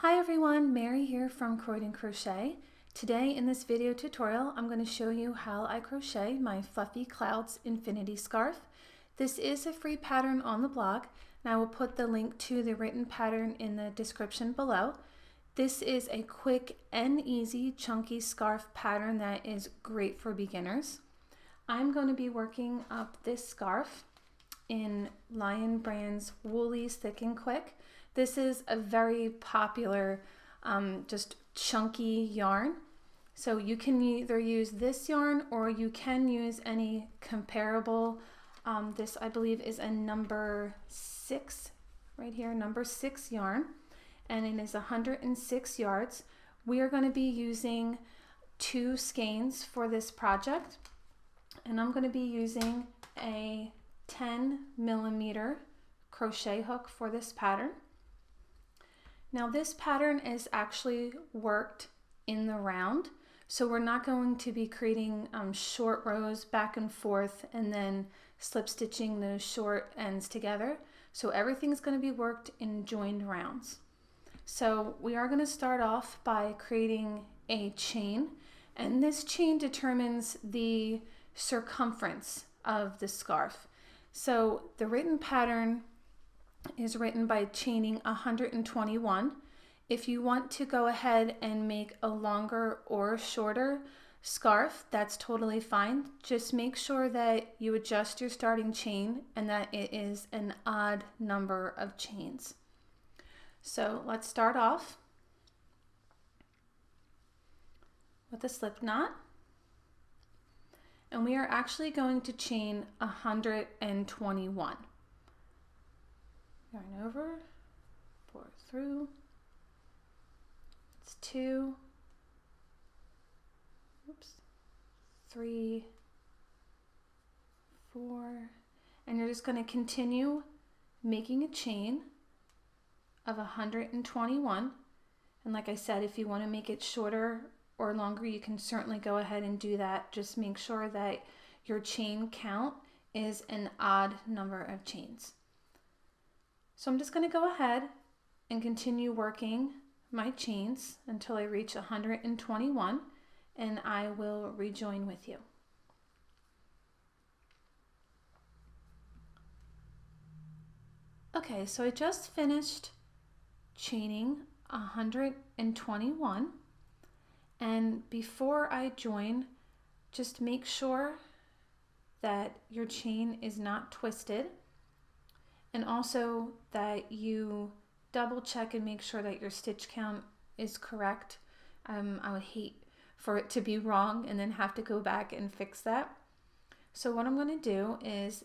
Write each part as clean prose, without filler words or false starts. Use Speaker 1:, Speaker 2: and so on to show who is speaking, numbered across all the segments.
Speaker 1: Hi everyone, Mary here from Croyden Crochet. Today in this video tutorial I'm going to show you how I crochet my Fluffy Clouds Infinity Scarf. This is a free pattern on the blog and I will put the link to the written pattern in the description below. This is a quick and easy chunky scarf pattern that is great for beginners. I'm going to be working up this scarf in Lion Brand's Woolies Thick and Quick. This is a very popular, just chunky yarn. So you can either use this yarn or you can use any comparable. This I believe is a number 6, right here, number 6 yarn, and it is 106 yards. We are going to be using 2 skeins for this project, and I'm going to be using a 10mm crochet hook for this pattern. Now this pattern is actually worked in the round, so we're not going to be creating short rows back and forth and then slip stitching those short ends together. So everything's going to be worked in joined rounds. So we are going to start off by creating a chain, and this chain determines the circumference of the scarf. So the written pattern is written by chaining 121. If you want to go ahead and make a longer or shorter scarf, that's totally fine. Just make sure that you adjust your starting chain and that it is an odd number of chains. So let's start off with a slip knot. And we are actually going to chain 121. Yarn over, 4 through, it's 2, 3, 4, and you're just going to continue making a chain of 121. And like I said, if you want to make it shorter or longer, you can certainly go ahead and do that. Just make sure that your chain count is an odd number of chains. So I'm just going to go ahead and continue working my chains until I reach 121, and I will rejoin with you. Okay, so I just finished chaining 121, and before I join, just make sure that your chain is not twisted, and also that you double check and make sure that your stitch count is correct. I would hate for it to be wrong and then have to go back and fix that. So what I'm going to do is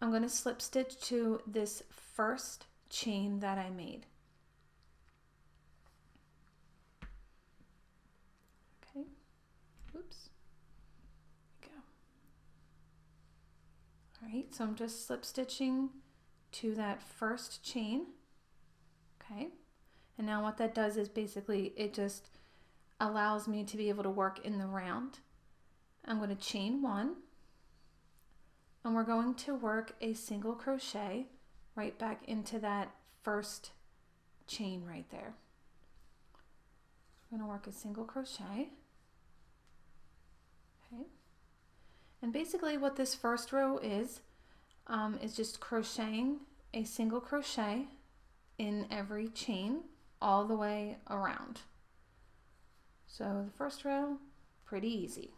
Speaker 1: I'm going to slip stitch to this first chain that I made. Okay, oops, there we go. All right, so I'm just slip stitching to that first chain. Okay, and now what that does is basically it just allows me to be able to work in the round. I'm going to chain 1, and we're going to work a single crochet right back into that first chain right there. I'm going to work a single crochet. Okay, and basically what this first row is just crocheting a single crochet in every chain all the way around. So the first row, pretty easy.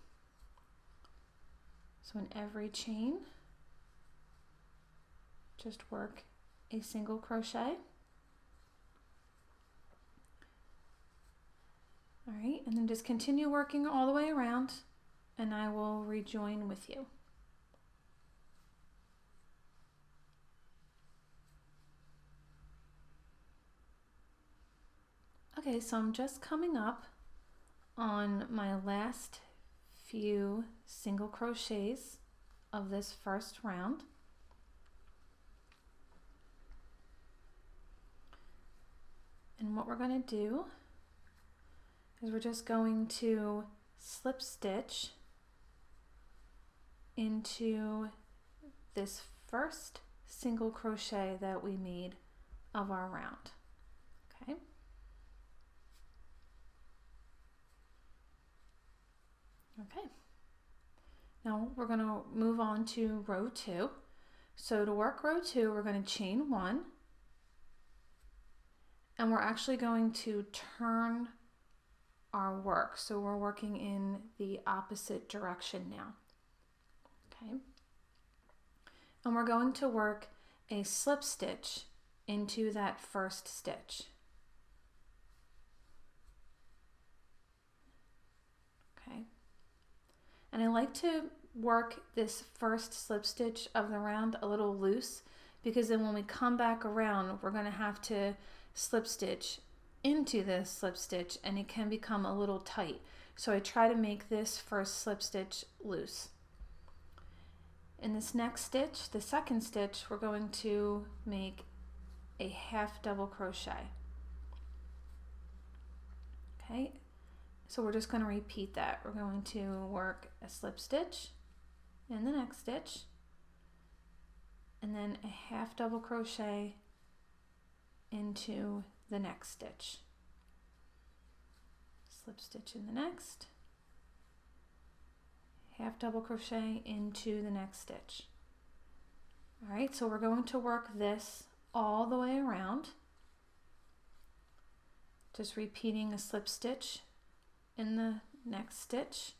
Speaker 1: So in every chain, just work a single crochet. All right, and then just continue working all the way around, and I will rejoin with you. Okay, so I'm just coming up on my last few single crochets of this first round. And what we're going to do is we're just going to slip stitch into this first single crochet that we made of our round. Okay, Okay. Now we're going to move on to row 2. So to work row 2, we're going to chain 1, and we're actually going to turn our work. So we're working in the opposite direction now. Okay. And we're going to work a slip stitch into that first stitch. Okay. And I like to work this first slip stitch of the round a little loose, because then when we come back around, we're going to have to slip stitch into this slip stitch and it can become a little tight. So I try to make this first slip stitch loose. In this next stitch, the second stitch, we're going to make a half double crochet. Okay, so we're just going to repeat that. We're going to work a slip stitch in the next stitch, and then a half double crochet into the next stitch. Slip stitch in the next, half double crochet into the next stitch. All right, so we're going to work this all the way around, just repeating a slip stitch in the next stitch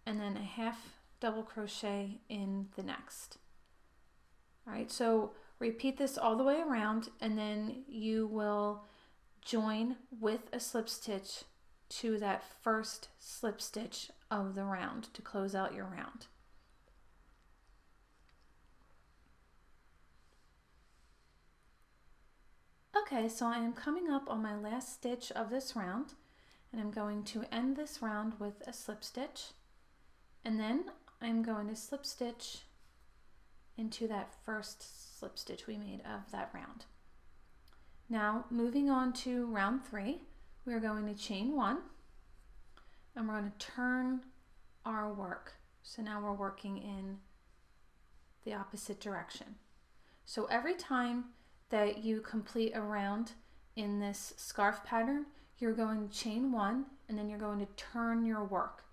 Speaker 1: and then a half double crochet in the next. All right, so repeat this all the way around, and then you will join with a slip stitch to that first slip stitch of the round to close out your round. Okay, so I am coming up on my last stitch of this round, and I'm going to end this round with a slip stitch, and then I'm going to slip stitch into that first slip stitch we made of that round. Now moving on to round 3, we're going to chain 1, and we're going to turn our work. So now we're working in the opposite direction. So every time that you complete a round in this scarf pattern, you're going to chain 1, and then you're going to turn your work,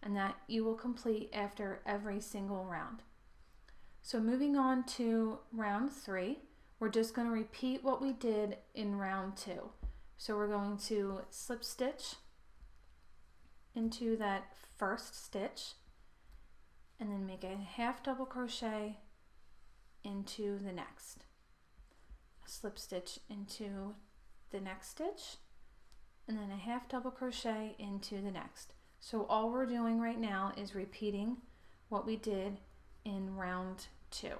Speaker 1: and that you will complete after every single round. So moving on to round 3, we're just going to repeat what we did in round 2. So we're going to slip stitch into that first stitch, and then make a half double crochet into the next. A slip stitch into the next stitch, and then a half double crochet into the next. So all we're doing right now is repeating what we did in round 2.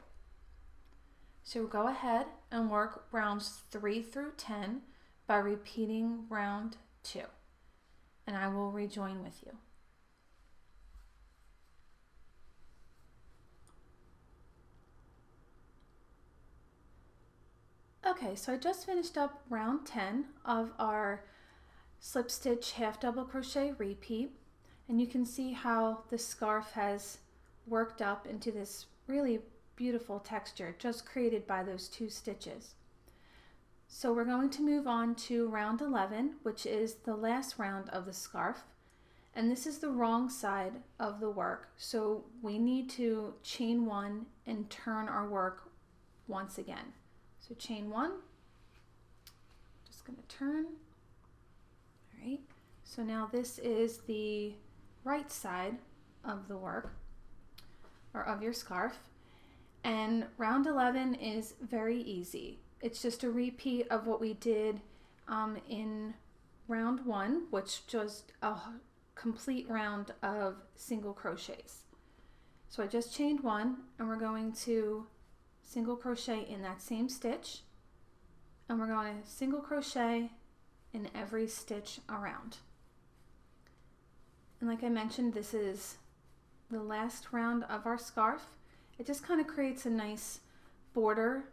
Speaker 1: So go ahead and work rounds 3 through 10 by repeating round 2, and I will rejoin with you. Okay, so I just finished up round 10 of our slip stitch half double crochet repeat, and you can see how the scarf has worked up into this really beautiful texture just created by those 2 stitches. So we're going to move on to round 11, which is the last round of the scarf, and this is the wrong side of the work, so we need to chain 1 and turn our work once again. So chain 1, just going to turn. All right, so now this is the right side of the work, or of your scarf, and round 11 is very easy. It's just a repeat of what we did in round 1, which was a complete round of single crochets. So I just chained 1, and we're going to single crochet in that same stitch, and we're going to single crochet in every stitch around. And like I mentioned, this is the last round of our scarf. It just kind of creates a nice border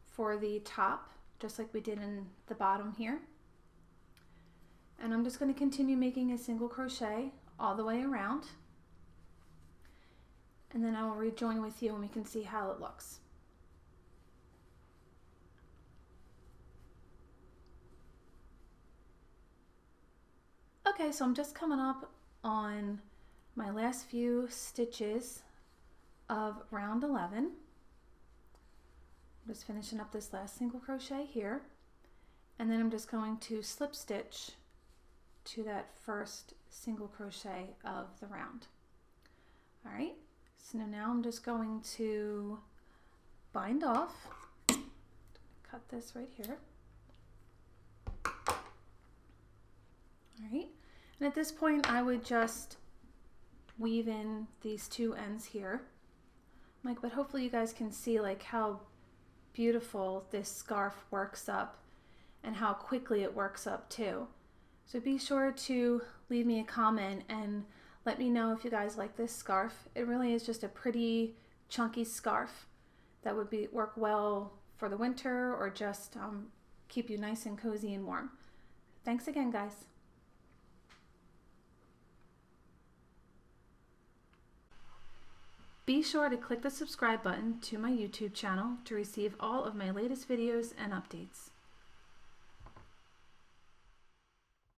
Speaker 1: for the top, just like we did in the bottom here. And I'm just going to continue making a single crochet all the way around, and then I will rejoin with you and we can see how it looks. Okay, so I'm just coming up on my last few stitches of round 11. I'm just finishing up this last single crochet here, and then I'm just going to slip stitch to that first single crochet of the round. All right, so now I'm just going to bind off. Cut this right here. All right, and at this point I would just weave in these two ends here. But hopefully you guys can see like how beautiful this scarf works up and how quickly it works up too. So be sure to leave me a comment and let me know if you guys like this scarf. It really is just a pretty chunky scarf that would work well for the winter or just keep you nice and cozy and warm. Thanks again, guys. Be sure to click the subscribe button to my YouTube channel to receive all of my latest videos and updates.